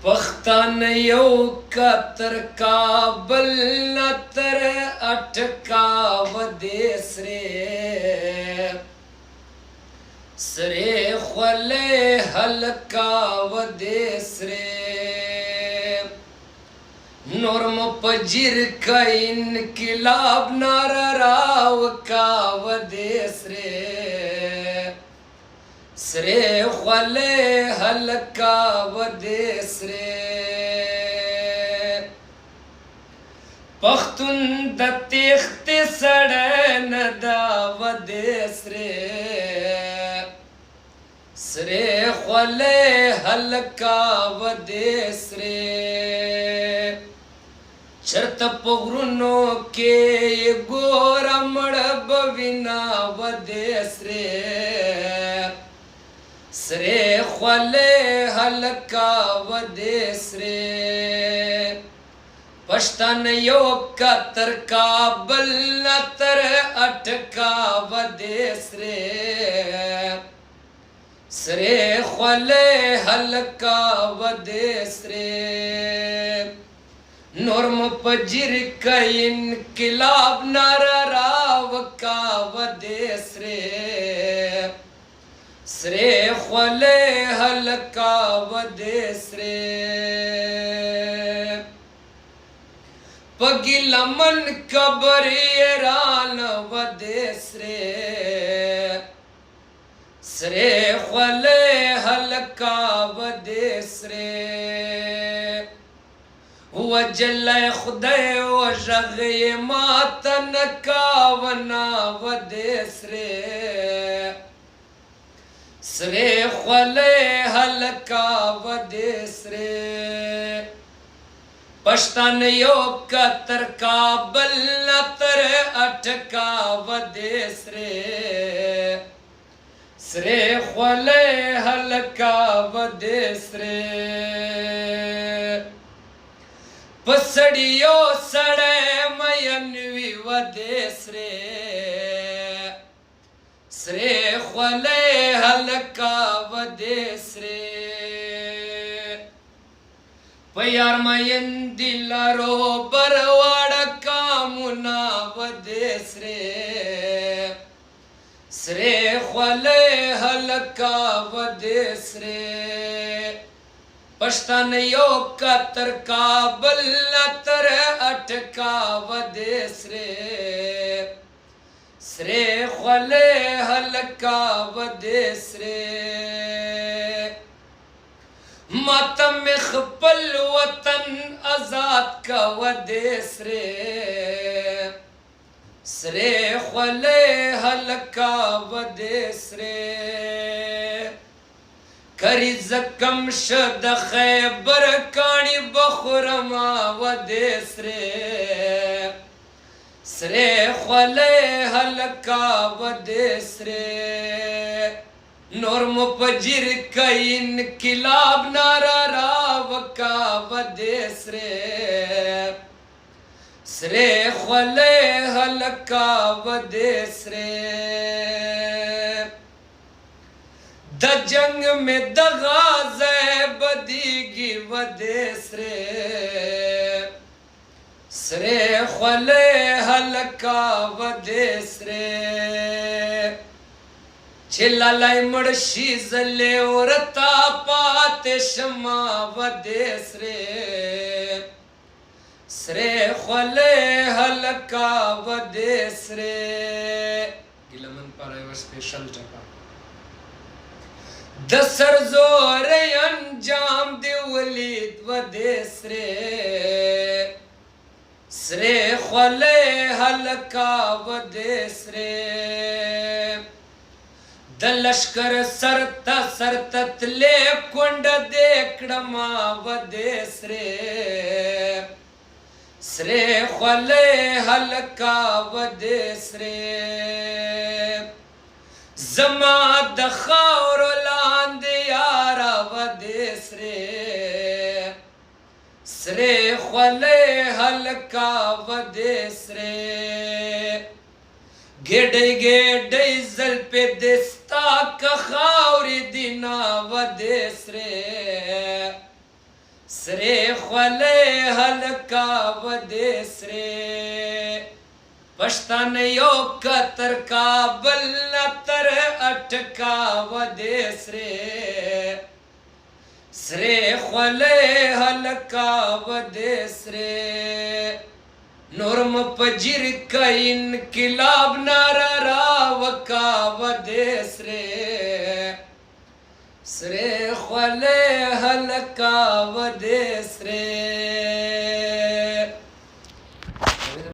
پختان یو کتر کابل نتر اٹکا ودے سرے خولے حلکا ودے نورم پجیر کا انقلاب نار راو کا ودے سرے خولے حلکا ودے پختون د تیخت سڑے ندا ودے سرے خولے حلکا ودے چرت پغرونو کے گورا مڑب وینا ودے سرے خولے حلکا ودے پشتان یو کتر کابل نتر اٹکا ودے سرے خولے حلکا ودے نورم پجیر کا انقلاب نار راو کا ودے سرے خولے حلکا ودے پگی لمن کبر ایران ودے سرے خولے حلکا ودے وجل خدای و جغی ماتن کاونا ودے سرے خولے حلکا ودے پشتان یو کتر کابل نتر اٹکا ودے سرے خولے حلکا ودے پسڑیو سڑے مینوی ودے سرے خولے حلکا ودے پیار مین دلارو برواڑ کامنا ودے سرے خولے حلکا ودے پشتان یو کتر کابل نتر اٹکا ودے سرے خولے حلکا ودے ماتم خپل وطن آزاد کا ودے سرے خولے حلکا ودے کری زکم شد خیبر کانی بخورما ودے سرے خولے حلکا ودے نورم پجیر کا انقلاب نارا راو کا ودے سرے خولے حلکا ودے د جنگ میں دغازے بدیگی ودے سرے خولے حلکا ودے چلالائی مڑشی زلے ورطا پاتے شما ودے سرے خولے حلکا ودے گلمن پارے و سپیشل ٹکا دسر زور انجام دی ولید ودے سرے خولے حلکا ودے دلشکر سرتا سرتت لے کنڈ دیکڑما ودے سرے خولے حلکا ودے زما دخاور لاند یارا ودے سرے خولے حلکا ودے گیڑی گیڑی زل پہ دستا کا خاوری دینا ودے سرے خولے حلقہ و دے سرے پشتن یو کتر کابل نتر اٹکا و دے سرے سرے خولے حلقہ و دے سرے نورم پجر کا انقلاب نارا راوکا و دے سرے سرے خولے حلقہ و دے سرے